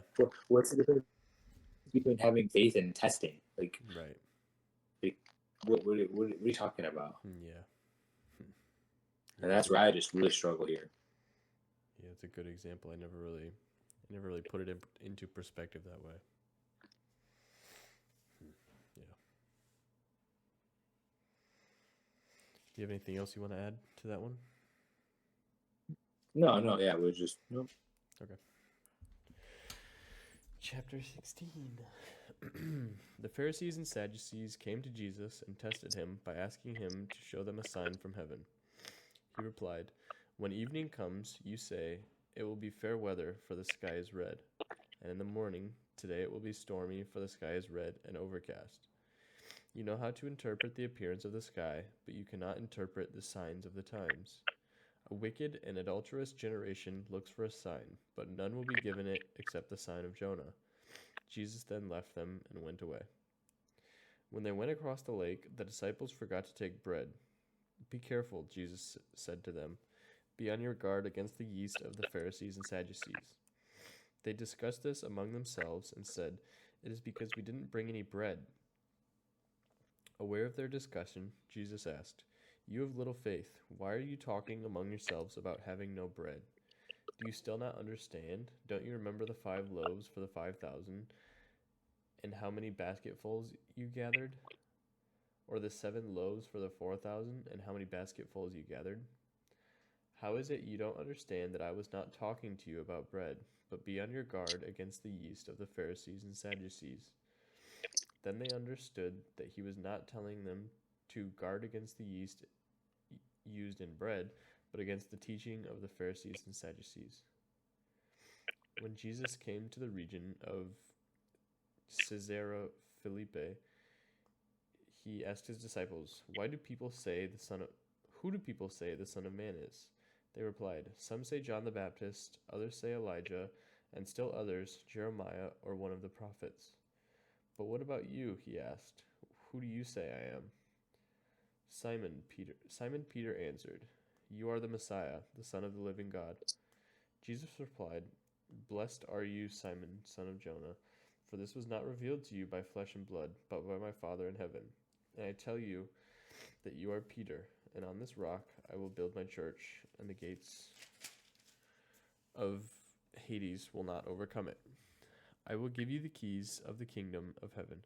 what's the difference between having faith and testing? Right. Like what are you talking about? Yeah. And Yeah. that's where I just really struggle here. Yeah, it's a good example. I never really put it into perspective that way. Yeah. Do you have anything else you want to add to that one? No, yeah, we're just no. Okay. Chapter 16. The Pharisees and Sadducees came to Jesus and tested him by asking him to show them a sign from heaven. He replied, "When evening comes, you say, 'It will be fair weather, for the sky is red.' And in the morning, 'Today it will be stormy, for the sky is red and overcast.' You know how to interpret the appearance of the sky, but you cannot interpret the signs of the times. A wicked and adulterous generation looks for a sign, but none will be given it except the sign of Jonah. Jesus then left them and went away. When they went across the lake, the disciples forgot to take bread. Be careful, Jesus said to them. Be on your guard against the yeast of the Pharisees and Sadducees. They discussed this among themselves and said, It is because we didn't bring any bread. Aware of their discussion, Jesus asked, You have little faith. Why are you talking among yourselves about having no bread? Do you still not understand? Don't you remember the 5 loaves for the 5,000 and how many basketfuls you gathered? Or the 7 loaves for the 4,000 and how many basketfuls you gathered? How is it you don't understand that I was not talking to you about bread, but be on your guard against the yeast of the Pharisees and Sadducees? Then they understood that he was not telling them to guard against the yeast used in bread, but against the teaching of the Pharisees and Sadducees. When Jesus came to the region of Caesarea Philippi, he asked his disciples, Who do people say the Son of Man is? They replied, Some say John the Baptist, others say Elijah, and still others, Jeremiah or one of the prophets. But what about you? He asked. Who do you say I am? Simon Peter answered, You are the Messiah, the Son of the living God. Jesus replied, Blessed are you, Simon, son of Jonah, for this was not revealed to you by flesh and blood, but by my Father in heaven. And I tell you that you are Peter, and on this rock I will build my church, and the gates of Hades will not overcome it. I will give you the keys of the kingdom of heaven.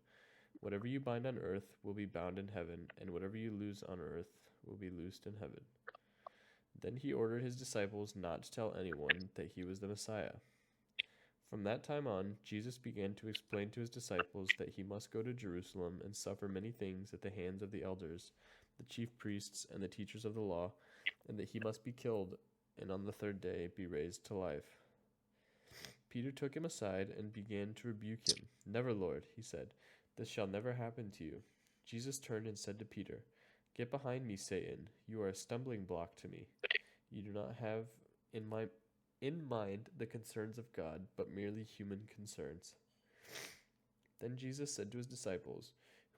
Whatever you bind on earth will be bound in heaven, and whatever you loose on earth will be loosed in heaven. Then he ordered his disciples not to tell anyone that he was the Messiah. From that time on, Jesus began to explain to his disciples that he must go to Jerusalem and suffer many things at the hands of the elders, the chief priests, and the teachers of the law, and that he must be killed and on the third day be raised to life. Peter took him aside and began to rebuke him. Never, Lord, he said, this shall never happen to you. Jesus turned and said to Peter, Get behind me, Satan. You are a stumbling block to me. You do not have in mind the concerns of God, but merely human concerns. Then Jesus said to his disciples,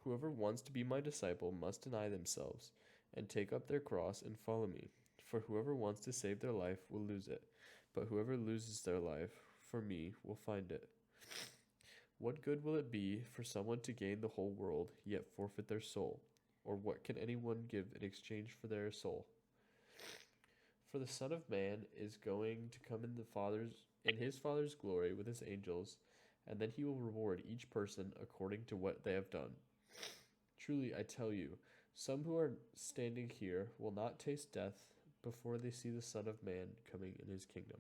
Whoever wants to be my disciple must deny themselves and take up their cross and follow me. For whoever wants to save their life will lose it, but whoever loses their life for me will find it. What good will it be for someone to gain the whole world, yet forfeit their soul? Or what can anyone give in exchange for their soul? For the Son of Man is going to come in his Father's glory with his angels, and then he will reward each person according to what they have done. Truly, I tell you, some who are standing here will not taste death before they see the Son of Man coming in his kingdom.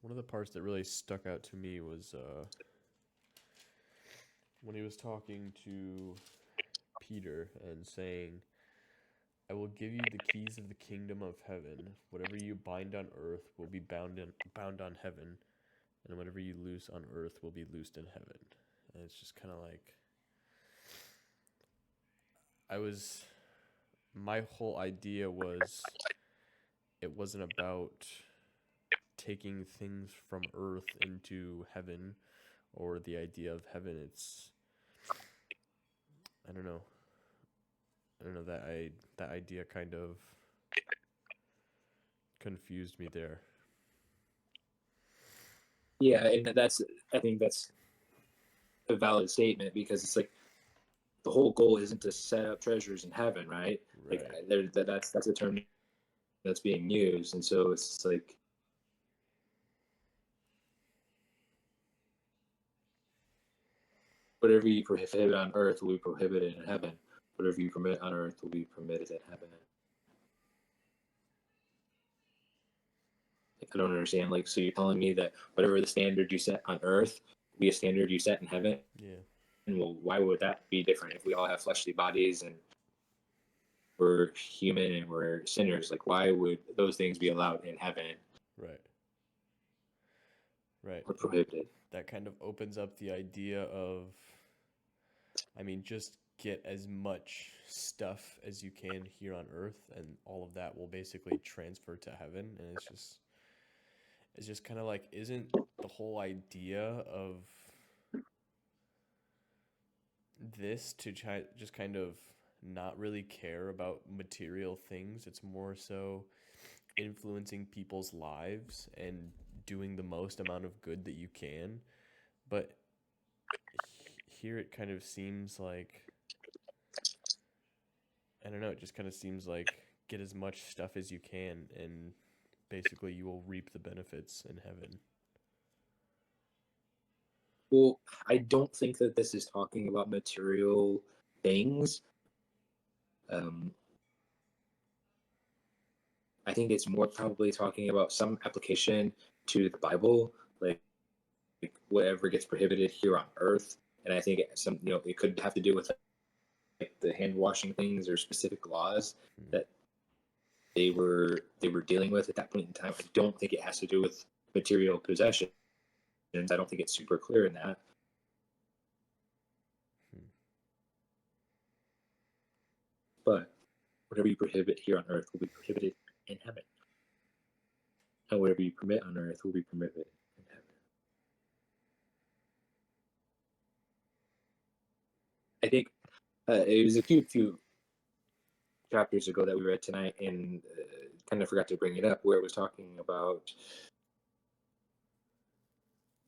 One of the parts that really stuck out to me was when he was talking to Peter and saying, I will give you the keys of the kingdom of heaven. Whatever you bind on earth will be bound on heaven, and whatever you loose on earth will be loosed in heaven. And it's just kind of like, my whole idea was, it wasn't about taking things from earth into heaven, or the idea of heaven. It's, I don't know, that idea kind of confused me there. Yeah, and I think that's a valid statement, because it's like the whole goal isn't to set up treasures in heaven, right? Right. Like that's a term that's being used, and so it's like whatever you prohibit on earth will be prohibited in heaven. Whatever you permit on earth will be permitted in heaven. I don't understand. Like, so you're telling me that whatever the standard you set on earth will be a standard you set in heaven? Yeah. And well, why would that be different if we all have fleshly bodies? And we're human and we're sinners. Like, why would those things be allowed in heaven Right. Right. or And prohibited? that kind of opens up the idea of, I mean, just get as much stuff as you can here on earth, and all of that will basically transfer to heaven. And it's just kind of like, isn't the whole idea of this to try just kind of not really care about material things? It's more so influencing people's lives and doing the most amount of good that you can. But here it kind of seems like, I don't know, it just kind of seems like get as much stuff as you can and basically you will reap the benefits in heaven. Well, I don't think that this is talking about material things. Um, I think it's more probably talking about some application to the Bible, like whatever gets prohibited here on earth. And I think some, it could have to do with like the hand washing things or specific laws Hmm. that they were dealing with at that point in time. I don't think it has to do with material possessions. I don't think it's super clear in that. Hmm. But whatever you prohibit here on earth will be prohibited in heaven. And whatever you permit on earth will be permitted in heaven. I think it was a few chapters ago that we read tonight, and kind of forgot to bring it up, where it was talking about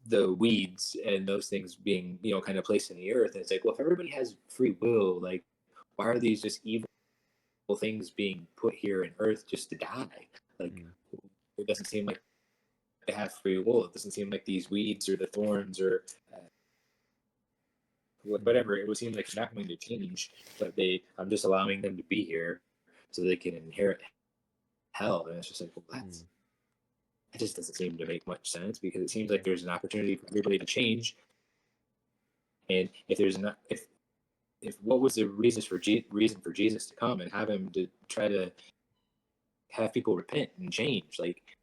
the weeds and those things being, kind of placed in the earth. And it's like, well, if everybody has free will, like, why are these just evil things being put here in earth just to die? Like, Hmm. it doesn't seem like they have free will. It doesn't seem like these weeds or the thorns or Hmm. whatever. It would seem like they're not going to change, but I'm just allowing them to be here so they can inherit hell. And it's just like, well, Hmm. that just doesn't seem to make much sense, because it seems like Yeah. there's an opportunity for everybody to change. And if there's not, if what was the reason for Jesus to come and have him to try to have people repent and change? Like,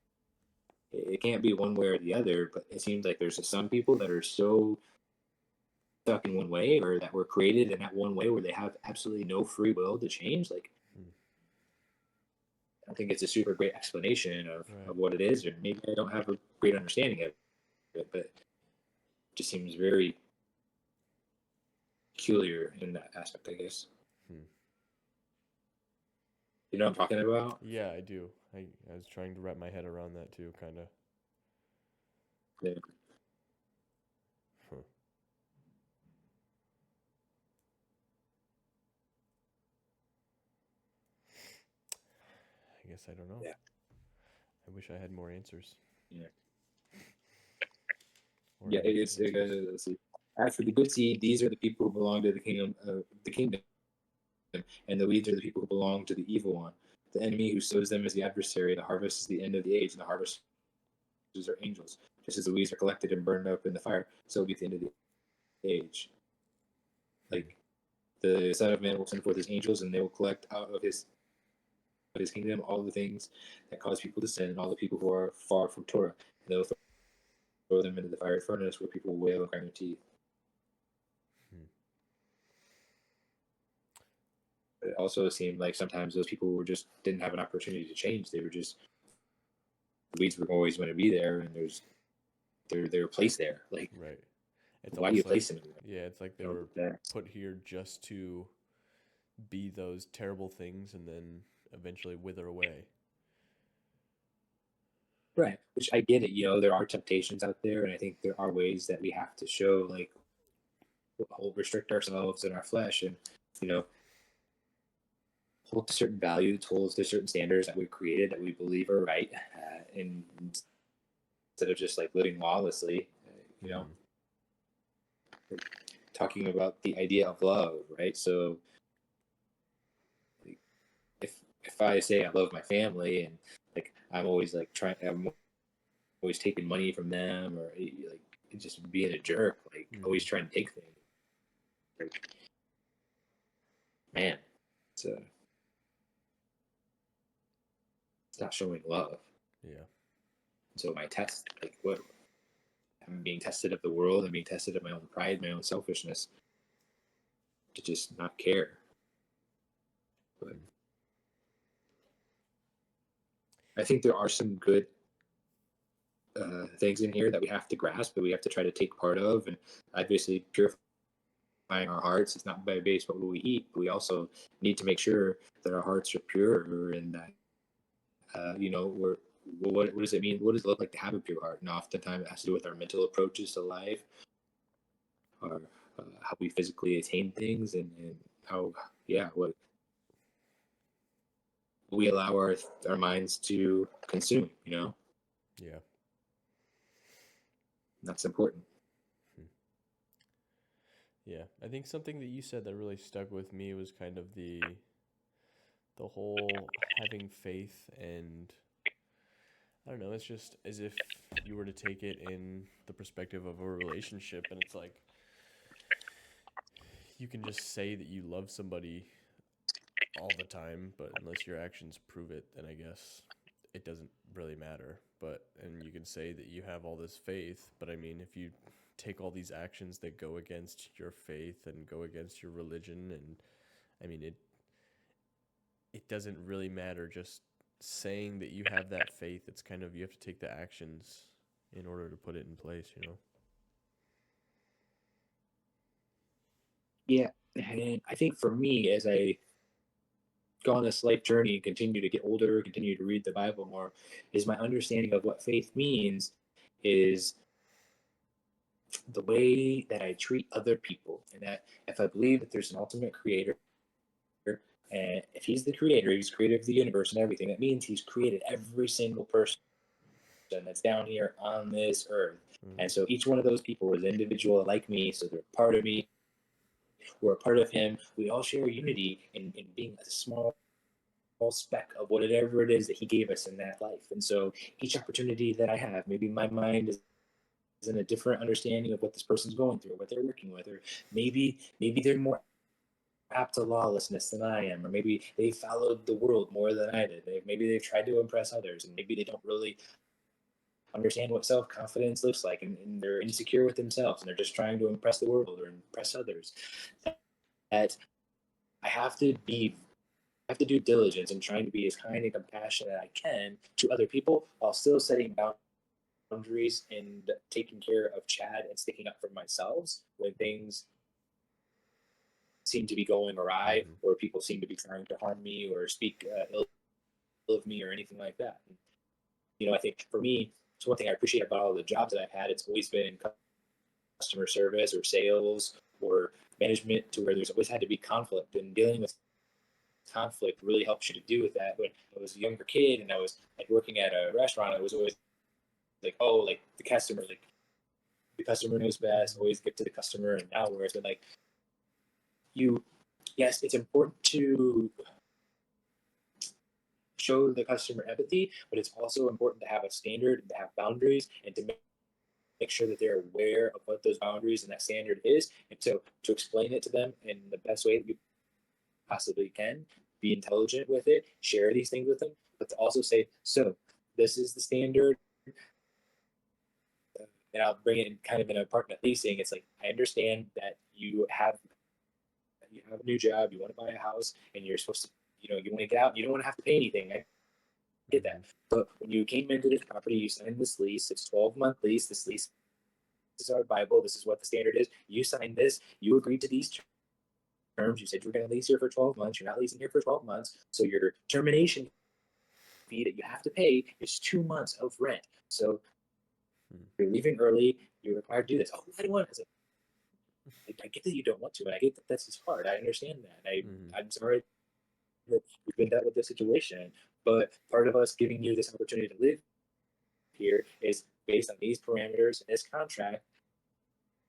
it can't be one way or the other. But it seems like there's some people that are so stuck in one way, or that were created in that one way where they have absolutely no free will to change. Like, Hmm. I think it's a super great explanation Right. of what it is, or maybe I don't have a great understanding of it, but it just seems very peculiar in that aspect, I guess. Hmm. You know what I'm talking about? Yeah, I do. I was trying to wrap my head around that too, kind of. Yeah. Huh. I guess I don't know. Yeah. I wish I had more answers Yeah. or Yeah, any it's answers. let's see. As for the good seed, these are the people who belong to the kingdom, and the weeds are the people who belong to the evil one. The enemy who sows them is the adversary. The harvest is the end of the age, and the harvesters are angels. Just as the weeds are collected and burned up in the fire, so will be at the end of the age. Hmm. Like, the Son of Man will send forth his angels, and they will collect out of his kingdom all the things that cause people to sin, and all the people who are far from Torah. And they will throw them into the fiery furnace, where people will wail and grind their teeth. Hmm. It also seemed like sometimes those people were just didn't have an opportunity to change. They were just, the weeds were always going to be there, and they're placed there. Like, Right. It's why do you almost like, place them? yeah, it's like they You know, were there. put here just to be those terrible things and then eventually wither away. Right. Which I get it. There are temptations out there, and I think there are ways that we have to show, like, we'll restrict ourselves in our flesh, and you know hold to certain values, hold to certain standards that we've created that we believe are right, and instead of just like living lawlessly, you know, Hmm. talking about the idea of love, right? So, like, if I say I love my family, and like I'm always taking money from them, or like just being a jerk, like always Hmm. trying to take things, like, man, it's It's not showing love. Yeah. So my test, like what I'm being tested of the world, I'm being tested of my own pride, my own selfishness, to just not care. But Hmm. I think there are some good things in here that we have to grasp, that we have to try to take part of, and obviously purifying our hearts. It's not by based on what we eat, but we also need to make sure that our hearts are pure and that we're what does it mean? What does it look like to have a pure heart? And oftentimes it has to do with our mental approaches to life, or how we physically attain things, and how what we allow our minds to consume. Yeah. That's important. Hmm. Yeah. I think something that you said that really stuck with me was kind of the whole having faith, and I don't know, it's just as if you were to take it in the perspective of a relationship, and it's like you can just say that you love somebody all the time, but unless your actions prove it, then I guess it doesn't really matter. But and you can say that you have all this faith, but I mean, if you take all these actions that go against your faith and go against your religion, and I mean it doesn't really matter just saying that you have that faith. It's kind of you have to take the actions in order to put it in place, you know. Yeah, and I think for me, as I go on this life journey and continue to get older, continue to read the Bible more, is my understanding of what faith means is the way that I treat other people. And that if I believe that there's an ultimate creator, and if he's the creator, he's creator of the universe and everything, that means he's created every single person that's down here on this earth. Mm-hmm. And so each one of those people is individual like me, so they're part of me. We're a part of him. We all share unity in being a small speck of whatever it is that he gave us in that life. And so each opportunity that I have, maybe my mind is in a different understanding of what this person's going through, what they're working with, or maybe they're more apt to lawlessness than I am, or maybe they followed the world more than I did. Maybe they've tried to impress others, and maybe they don't really understand what self confidence looks like, and they're insecure with themselves, and they're just trying to impress the world or impress others. That I have to be have to do diligence in trying to be as kind and compassionate as I can to other people while still setting boundaries and taking care of Chad and sticking up for myself when things seem to be going awry Mm-hmm. or people seem to be trying to harm me or speak ill of me or anything like that. I think for me, it's one thing I appreciate about all the jobs that I've had. It's always been customer service or sales or management, to where there's always had to be conflict, and dealing with conflict really helps you to do with that. When I was a younger kid and I was like working at a restaurant, I was always like, oh, like the customer knows best, always get to the customer. And now where it's been like, you, yes, it's important to show the customer empathy, but it's also important to have a standard and to have boundaries and to make sure that they're aware of what those boundaries and that standard is. And so to explain it to them in the best way that you possibly can, be intelligent with it, share these things with them, but to also say, so this is the standard. And I'll bring it in kind of in apartment leasing. It's like, I understand that you have a new job, you want to buy a house, and you're supposed to, you want to get out, you don't want to have to pay anything. I get Mm-hmm. that. But when you came into this property, you signed this lease. It's 12-month lease. This lease is our Bible. This is what the standard is. You signed this. You agreed to these terms. You said you were going to lease here for 12 months. You're not leasing here for 12 months. So your termination fee that you have to pay is 2 months of rent. So Mm-hmm. you're leaving early. You're required to do this. Oh, I don't want to. I get that you don't want to, and I get that this is hard. I understand that. Mm-hmm. I'm sorry that you've been dealt with this situation, but part of us giving you this opportunity to live here is based on these parameters in this contract.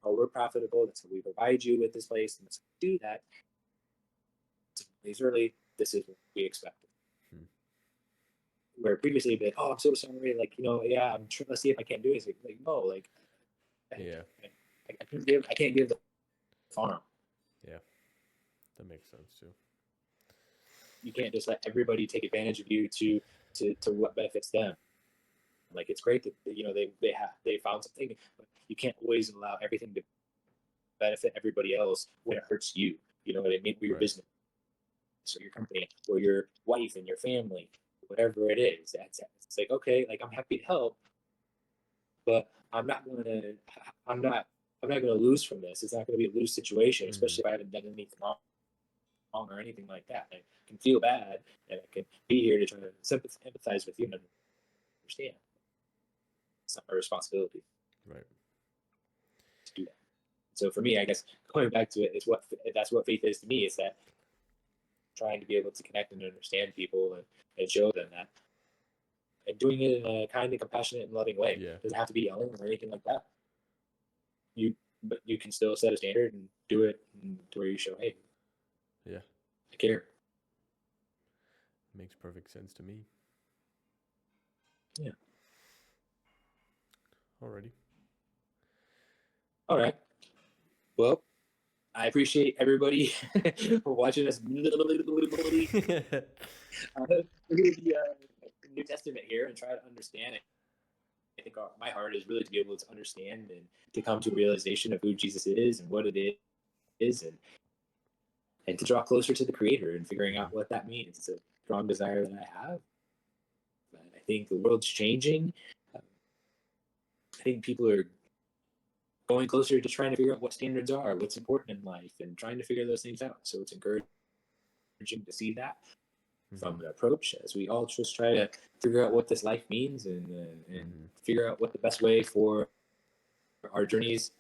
Oh, we're profitable. That's how we provide you with this place, and let's do that. These early, this is what we expected. Hmm. Where previously it'd be like, oh, I'm so sorry. Like, yeah, I'm trying to see if I can't do it. Like no, like I, Yeah. I can't give the farm. Yeah. That makes sense too. You can't just let everybody take advantage of you to to what benefits them. Like it's great that they found something, but you can't always allow everything to benefit everybody else when it hurts you. You know what I mean? Or your Right. business, or your company, or your wife and your family, whatever it is. It's like, okay, like I'm happy to help, but I'm not gonna lose from this. It's not gonna be a lose situation, Mm-hmm. especially if I haven't done anything wrong or anything like that. I can feel bad, and I can be here to try to empathize with you and understand. It's not my responsibility Right. to do that. So for me, I guess going back to it is that's what faith is to me. Is that trying to be able to connect and understand people and show them that, and doing it in a kind and compassionate and loving way. Yeah. It doesn't have to be yelling or anything like that. You but you can still set a standard and do it to where you show, hey, Yeah. I care. Makes perfect sense to me. Yeah. Alrighty. All right. Well, I appreciate everybody for watching us. We're going to the New Testament here and try to understand it. I think my heart is really to be able to understand and to come to a realization of who Jesus is and what it is, and to draw closer to the Creator and figuring out what that means. It's a strong desire that I have. But I think the world's changing. I think people are going closer to trying to figure out what standards are, what's important in life, and trying to figure those things out. So it's encouraging to see that from the approach as we all just try to figure out what this life means and figure out what the best way for our journeys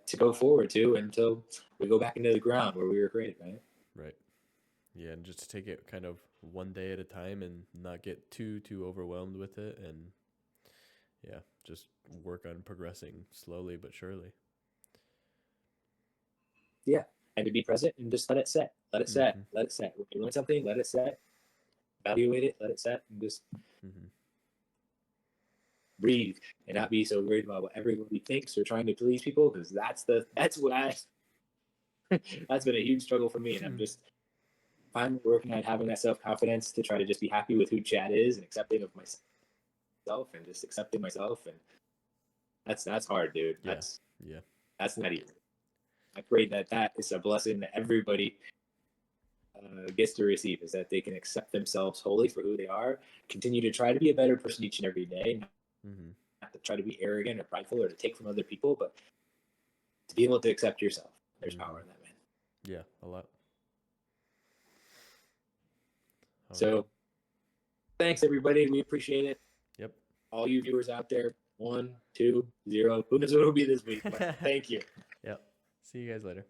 to go forward to until we go back into the ground where we were created, right? Right. Yeah, and just to take it kind of one day at a time and not get too overwhelmed with it, and yeah, just work on progressing slowly but surely. Yeah. And to be present and just let it set. Let it set. Mm-hmm. Let it set. When you learn something, let it set. Evaluate it, let it set, and just Mm-hmm. breathe and not be so worried about what everybody thinks or trying to please people, because that's what I that's been a huge struggle for me. And I'm just finally working on having that self-confidence to try to just be happy with who Chad is and accepting of myself and just accepting myself. And that's hard, dude. Yeah. Yeah. That's not easy. I pray that is a blessing that everybody gets to receive, is that they can accept themselves wholly for who they are, continue to try to be a better person each and every day, Mm-hmm. not to try to be arrogant or prideful or to take from other people, but to be able to accept yourself. There's power in that, man. Yeah, a lot. So thanks, everybody. We appreciate it. Yep. All you viewers out there, 1, 2, 0. Who knows what it'll be this week? But thank you. Yep. See you guys later.